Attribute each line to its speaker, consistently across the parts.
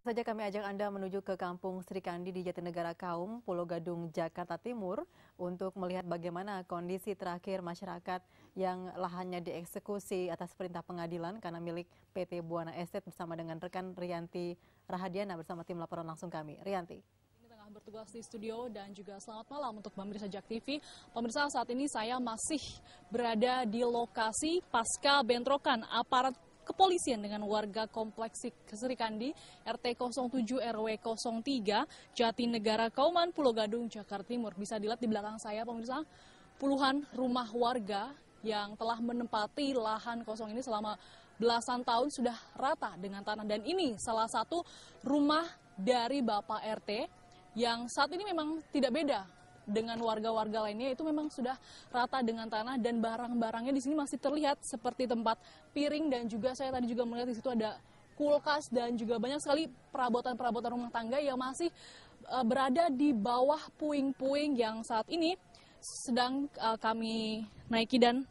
Speaker 1: Saja kami ajak Anda menuju ke Kampung Sri Kandi di Jatinegara Kaum, Pulau Gadung, Jakarta Timur untuk melihat bagaimana kondisi terakhir masyarakat yang lahannya dieksekusi atas perintah pengadilan karena milik PT Buana Estate bersama dengan rekan Rianti Rahadiana bersama tim laporan langsung kami. Rianti.
Speaker 2: Tengah bertugas di studio dan juga selamat malam untuk pemirsa Jak TV. Pemirsa, saat ini saya masih berada di lokasi pasca bentrokan aparat kepolisian dengan warga kompleks Sri Kandi RT 07 RW 03 Jatinegara Kauman Pulau Gadung Jakarta Timur. Bisa dilihat di belakang saya pemirsa, puluhan rumah warga yang telah menempati lahan kosong ini selama belasan tahun sudah rata dengan tanah, dan ini salah satu rumah dari Bapak RT yang saat ini memang tidak beda dengan warga-warga lainnya, itu memang sudah rata dengan tanah dan barang-barangnya di sini masih terlihat seperti tempat piring, dan juga saya tadi juga melihat di situ ada kulkas dan juga banyak sekali perabotan-perabotan rumah tangga yang masih berada di bawah puing-puing yang saat ini sedang kami naiki. Dan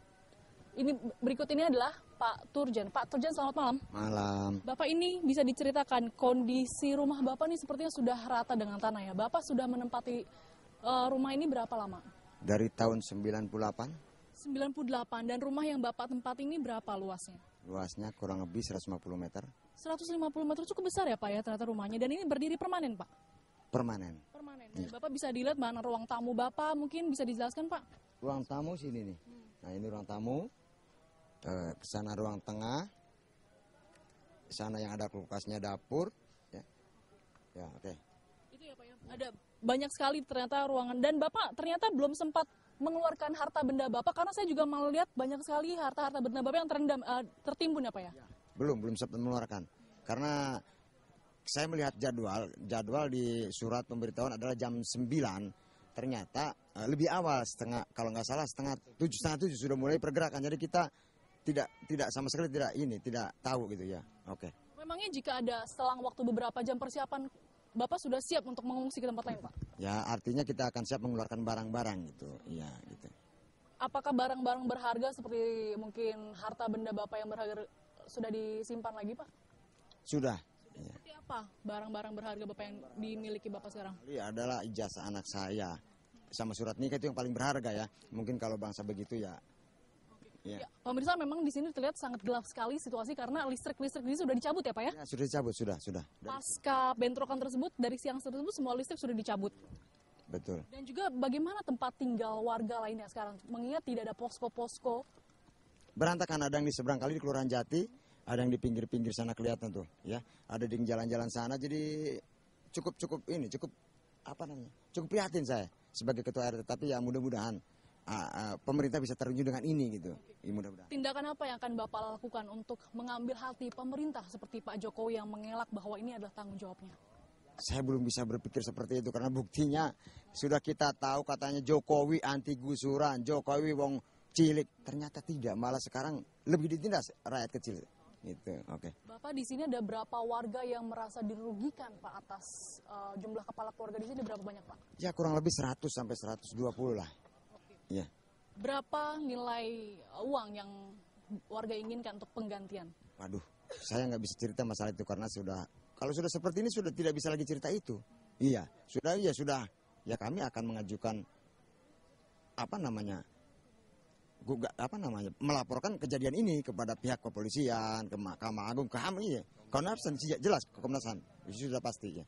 Speaker 2: ini berikut ini adalah Pak Turjan. Pak Turjan, selamat malam.
Speaker 3: Malam.
Speaker 2: Bapak, ini bisa diceritakan kondisi rumah Bapak ini sepertinya sudah rata dengan tanah ya. Bapak sudah menempati rumah ini berapa lama?
Speaker 3: Dari tahun 98.
Speaker 2: 98. Dan rumah yang Bapak tempat ini berapa luasnya?
Speaker 3: Luasnya kurang lebih 150 meter.
Speaker 2: 150 meter cukup besar ya Pak ya ternyata rumahnya. Dan ini berdiri permanen Pak?
Speaker 3: Permanen.
Speaker 2: Permanen. Ya. Bapak bisa dilihat mana ruang tamu Bapak, mungkin bisa dijelaskan Pak?
Speaker 3: Ruang tamu sini nih. Nah ini ruang tamu. Ke sana ruang tengah. Sana yang ada kulkasnya dapur. Ya oke.
Speaker 2: Itu ya Pak ya. Ada banyak sekali ternyata ruangan, dan Bapak ternyata belum sempat mengeluarkan harta benda Bapak, karena saya juga melihat banyak sekali harta-harta benda Bapak yang tertimbun ya Pak ya?
Speaker 3: Belum sempat mengeluarkan. Karena saya melihat jadwal di surat pemberitahuan adalah jam 9. Ternyata lebih awal, kalau nggak salah setengah tujuh sudah mulai pergerakan. Jadi kita tidak sama sekali tidak tahu gitu ya. Oke.
Speaker 2: Memangnya jika ada selang waktu beberapa jam persiapan, Bapak sudah siap untuk mengungsi ke tempat lain, Pak?
Speaker 3: Ya, artinya kita akan siap mengeluarkan barang-barang gitu. Iya, gitu.
Speaker 2: Apakah barang-barang berharga seperti mungkin harta benda Bapak yang berharga sudah disimpan lagi, Pak?
Speaker 3: Sudah.
Speaker 2: Seperti apa barang-barang berharga Bapak yang dimiliki Bapak sekarang?
Speaker 3: Ini adalah ijazah anak saya. Sama surat nikah itu yang paling berharga ya. Mungkin kalau bangsa begitu ya.
Speaker 2: Ya, pemirsa, memang di sini terlihat sangat gelap sekali situasi karena listrik di sini sudah dicabut ya Pak ya?
Speaker 3: Ya, sudah dicabut, sudah.
Speaker 2: Pasca bentrokan tersebut, dari siang tersebut semua listrik sudah dicabut.
Speaker 3: Betul.
Speaker 2: Dan juga bagaimana tempat tinggal warga lainnya sekarang? Mengingat tidak ada posko-posko.
Speaker 3: Berantakan, ada yang di seberang kali di Kelurahan Jati, ada yang di pinggir-pinggir sana kelihatan tuh, ya. Ada di jalan-jalan sana, jadi cukup prihatin saya sebagai ketua RT, tapi ya mudah-mudahan pemerintah bisa terjun dengan ini gitu. Mudah-mudahan.
Speaker 2: Tindakan apa yang akan Bapak lakukan untuk mengambil hati pemerintah seperti Pak Jokowi yang mengelak bahwa ini adalah tanggung jawabnya?
Speaker 3: Saya belum bisa berpikir seperti itu karena buktinya sudah kita tahu katanya Jokowi anti gusuran, Jokowi wong cilik. Ternyata tidak, malah sekarang lebih ditindas rakyat kecil. Gitu. Oke.
Speaker 2: Bapak, di sini ada berapa warga yang merasa dirugikan Pak atas jumlah kepala keluarga di sini berapa banyak Pak?
Speaker 3: Ya kurang lebih 100 sampai 120 lah. Ya.
Speaker 2: Berapa nilai uang yang warga inginkan untuk penggantian?
Speaker 3: Waduh, saya nggak bisa cerita masalah itu karena kalau sudah seperti ini sudah tidak bisa lagi cerita itu. Iya, sudah. Ya kami akan mengajukan melaporkan kejadian ini kepada pihak kepolisian, ke Mahkamah Agung, ke HAM ya. Komnas HAM jelas ke Komnas HAM, itu sudah pasti ya.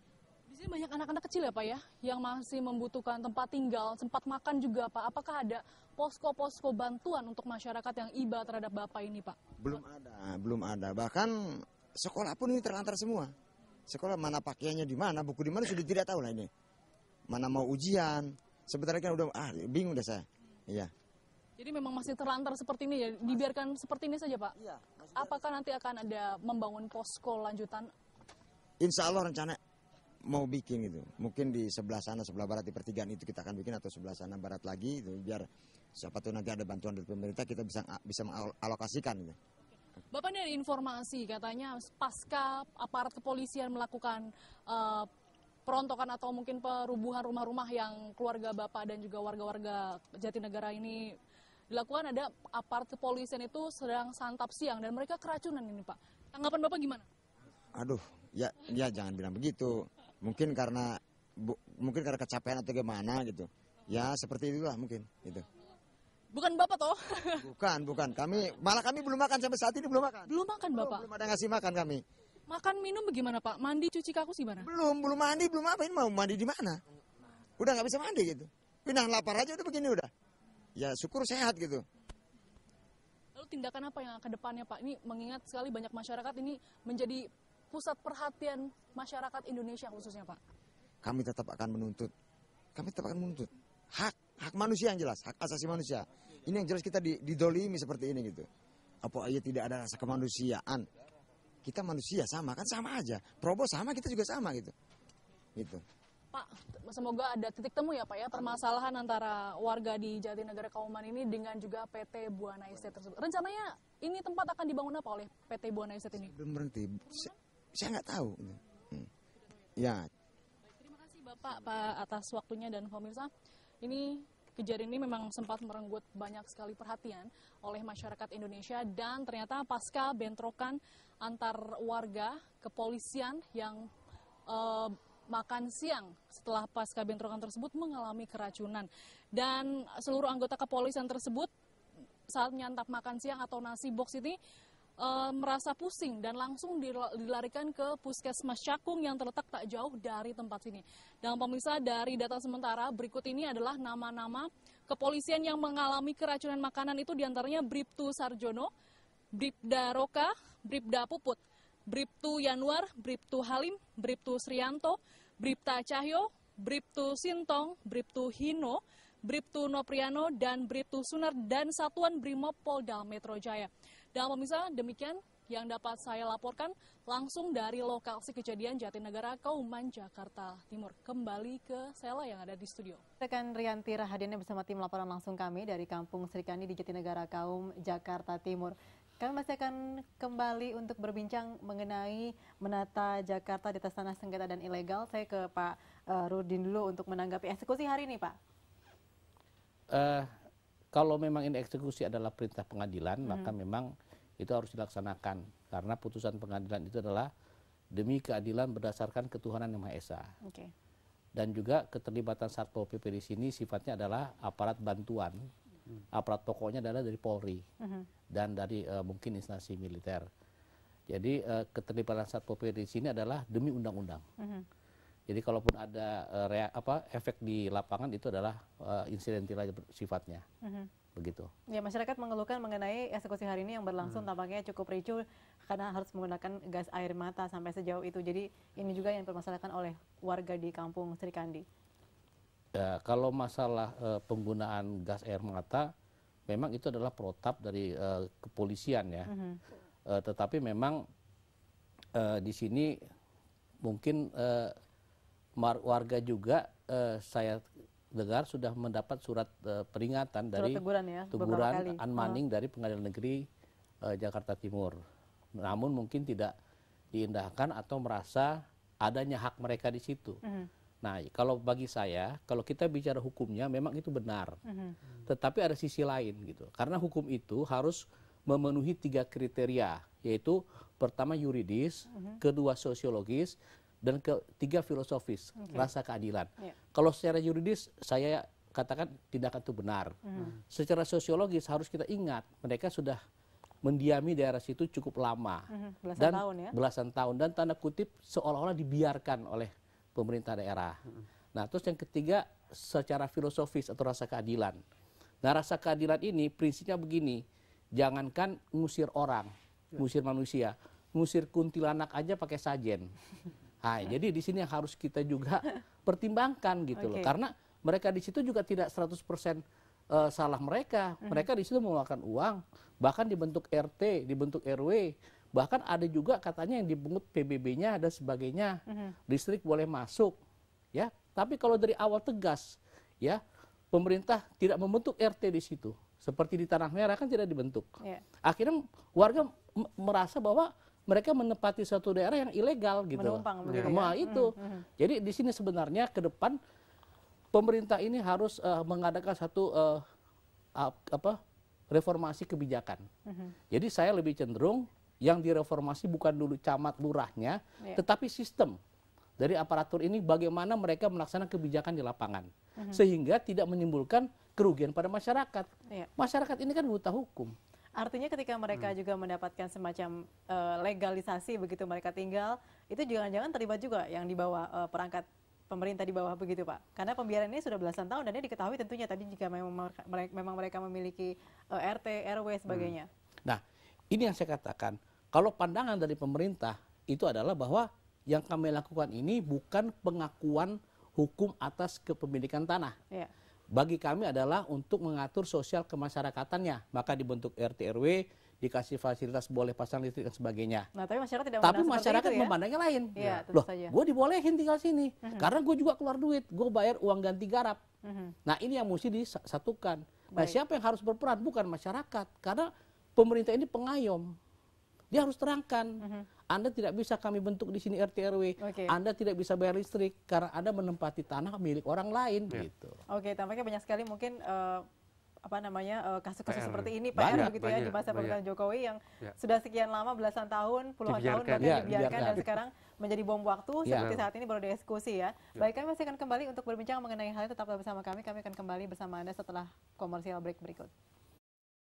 Speaker 2: Di sini banyak anak-anak kecil ya Pak ya, yang masih membutuhkan tempat tinggal, sempat makan juga Pak. Apakah ada posko-posko bantuan untuk masyarakat yang iba terhadap Bapak ini Pak?
Speaker 3: Belum ada. Bahkan sekolah pun ini terlantar semua. Sekolah mana pakaiannya di mana, buku di mana sudah tidak tahu lah ini. Mana mau ujian, sebentar lagi kan udah bingung dah saya. Iya.
Speaker 2: Jadi memang masih terlantar seperti ini ya, dibiarkan seperti ini saja Pak?
Speaker 3: Iya.
Speaker 2: Apakah nanti akan ada membangun posko lanjutan?
Speaker 3: Insya Allah rencana mau bikin gitu, mungkin di sebelah sana, sebelah barat di pertigaan itu kita akan bikin, atau sebelah sana barat lagi itu, biar siapa tahu nanti ada bantuan dari pemerintah kita bisa mengalokasikan gitu.
Speaker 2: Bapak, ini ada informasi katanya pasca aparat kepolisian melakukan perontokan atau mungkin perubuhan rumah-rumah yang keluarga Bapak dan juga warga-warga Jatinegara ini dilakukan, ada aparat kepolisian itu sedang santap siang dan mereka keracunan ini Pak. Tanggapan Bapak gimana?
Speaker 3: Aduh, Ya jangan bilang begitu. Mungkin karena kecapean atau gimana gitu. Ya seperti itulah mungkin gitu.
Speaker 2: Bukan Bapak toh?
Speaker 3: Bukan. Kami belum makan sampai saat ini belum makan.
Speaker 2: Belum makan Bapak?
Speaker 3: Belum ada ngasih makan kami.
Speaker 2: Makan minum bagaimana Pak? Mandi cuci kakus gimana?
Speaker 3: Belum mandi, belum apa ini mau mandi di mana? Udah nggak bisa mandi gitu. Pindah lapar aja udah begini udah. Ya syukur sehat gitu.
Speaker 2: Lalu tindakan apa yang ke depannya Pak? Ini mengingat sekali banyak masyarakat ini menjadi pusat perhatian masyarakat Indonesia khususnya Pak.
Speaker 3: Kami tetap akan menuntut. Hak manusia yang jelas, hak asasi manusia. Ini yang jelas kita didolimi seperti ini gitu. Apa aja tidak ada rasa kemanusiaan. Kita manusia sama kan sama aja. Probo sama, kita juga sama gitu. Gitu.
Speaker 2: Pak, semoga ada titik temu ya Pak ya permasalahan antara warga di Jatinegara Kauman ini dengan juga PT Buana Estate tersebut. Rencananya ini tempat akan dibangun apa oleh PT Buana Estate ini?
Speaker 3: Belum berhenti. Saya nggak tahu. Ya.
Speaker 2: Terima kasih Bapak atas waktunya dan pemirsa. Ini kejadian ini memang sempat merenggut banyak sekali perhatian oleh masyarakat Indonesia dan ternyata pasca bentrokan antar warga kepolisian yang makan siang setelah pasca bentrokan tersebut mengalami keracunan dan seluruh anggota kepolisian tersebut saat menyantap makan siang atau nasi box ini merasa pusing dan langsung dilarikan ke Puskesmas Cakung yang terletak tak jauh dari tempat sini. Dan pemirsa, dari data sementara berikut ini adalah nama-nama kepolisian yang mengalami keracunan makanan itu diantaranya Bribtu Sarjono, Bribda Roka, Bribda Puput, Bribtu Yanuar, Bribtu Halim, Bribtu Srianto, Bribta Cahyo, Bribtu Sintong, Bribtu Hino, Bribtu Nopriano, dan Bribtu Sunar dan Satuan Brimob Polda Metro Jaya. Dan pemirsa, demikian yang dapat saya laporkan langsung dari lokasi kejadian Jatinegara Kauman, Jakarta Timur. Kembali ke Sela yang ada di studio.
Speaker 1: Rekan Rianti Rahadiana bersama tim laporan langsung kami dari Kampung Srikandi di Jatinegara Kaum, Jakarta Timur. Kami masih akan kembali untuk berbincang mengenai menata Jakarta di atas tanah sengketa dan ilegal. Saya ke Pak Rudin dulu untuk menanggapi eksekusi hari ini, Pak.
Speaker 4: Kalau memang ini eksekusi adalah perintah pengadilan, maka memang itu harus dilaksanakan. Karena putusan pengadilan itu adalah demi keadilan berdasarkan ketuhanan Yang Maha Esa.
Speaker 1: Okay.
Speaker 4: Dan juga keterlibatan Satpol PP di sini sifatnya adalah aparat bantuan. Aparat pokoknya adalah dari Polri dan dari mungkin instansi militer. Jadi keterlibatan Satpol PP di sini adalah demi undang-undang. Jadi kalaupun ada efek di lapangan itu adalah insidental sifatnya. Begitu.
Speaker 1: Ya, masyarakat mengeluhkan mengenai eksekusi hari ini yang berlangsung tampaknya cukup ricuh karena harus menggunakan gas air mata sampai sejauh itu. Jadi ini juga yang dipermasalahkan oleh warga di Kampung Srikandi.
Speaker 4: Ya, kalau masalah penggunaan gas air mata, memang itu adalah protap dari kepolisian ya. Tetapi memang di sini mungkin warga juga saya dengar sudah mendapat surat peringatan dari teguran unmanning dari Pengadilan Negeri Jakarta Timur. Namun mungkin tidak diindahkan atau merasa adanya hak mereka di situ. Nah, kalau bagi saya, kalau kita bicara hukumnya memang itu benar. Tetapi ada sisi lain gitu. Karena hukum itu harus memenuhi 3 kriteria, yaitu pertama yuridis, kedua sosiologis, dan ketiga filosofis, rasa keadilan. Kalau secara yuridis saya katakan tindakan itu benar. Secara sosiologis harus kita ingat mereka sudah mendiami daerah situ cukup lama. Belasan tahun dan tanda kutip seolah-olah dibiarkan oleh pemerintah daerah. Nah, terus yang ketiga secara filosofis atau rasa keadilan. Nah, rasa keadilan ini prinsipnya begini, jangankan ngusir orang, ngusir manusia, ngusir kuntilanak aja pakai sajen. Nah, jadi di sini yang harus kita juga pertimbangkan gitu loh. Karena mereka di situ juga tidak 100% salah mereka. Mereka di situ mengeluarkan uang, bahkan dibentuk RT, dibentuk RW. Bahkan ada juga katanya yang dipungut PBB-nya dan sebagainya. Listrik boleh masuk, ya. Tapi kalau dari awal tegas, ya, pemerintah tidak membentuk RT di situ. Seperti di Tanah Merah kan tidak dibentuk. Akhirnya warga merasa bahwa mereka menempati suatu daerah yang ilegal gitu.
Speaker 1: Menumpang begitu
Speaker 4: ya. Itu. Jadi di sini sebenarnya ke depan pemerintah ini harus mengadakan satu reformasi kebijakan. Jadi saya lebih cenderung yang direformasi bukan dulu camat lurahnya, tetapi sistem dari aparatur ini bagaimana mereka melaksanakan kebijakan di lapangan. Sehingga tidak menimbulkan kerugian pada masyarakat. Masyarakat ini kan buta hukum.
Speaker 1: Artinya ketika mereka juga mendapatkan semacam legalisasi begitu mereka tinggal, itu jangan-jangan terlibat juga yang di bawah perangkat pemerintah di bawah begitu Pak? Karena pembiaran ini sudah belasan tahun dan ini diketahui tentunya tadi jika memang mereka memiliki RT, RW, sebagainya.
Speaker 4: Nah, ini yang saya katakan, kalau pandangan dari pemerintah itu adalah bahwa yang kami lakukan ini bukan pengakuan hukum atas kepemilikan tanah. Bagi kami adalah untuk mengatur sosial kemasyarakatannya. Maka dibentuk RT RW, dikasih fasilitas boleh pasang listrik dan sebagainya.
Speaker 1: Nah, tapi masyarakat tidak
Speaker 4: tapi masyarakat
Speaker 1: itu,
Speaker 4: memandangnya lain.
Speaker 1: Ya,
Speaker 4: loh, gue dibolehin tinggal sini. Karena gue juga keluar duit, gue bayar uang ganti garap. Nah, ini yang mesti disatukan. Nah, siapa yang harus berperan? Bukan masyarakat. Karena pemerintah ini pengayom. Dia harus terangkan. Anda tidak bisa kami bentuk di sini RT RW. Anda tidak bisa bayar listrik karena Anda menempati tanah milik orang lain gitu.
Speaker 1: Tampaknya banyak sekali mungkin kasus-kasus seperti ini PR begitu ya di masa pemerintahan Jokowi yang sudah sekian lama, belasan tahun, puluhan tahun bahkan dibiarkan dan sekarang menjadi bom waktu seperti saat ini baru dieksekusi ya. Baik, kami masih akan kembali untuk berbincang mengenai hal itu. Tetaplah bersama kami akan kembali bersama Anda setelah komersial break berikut.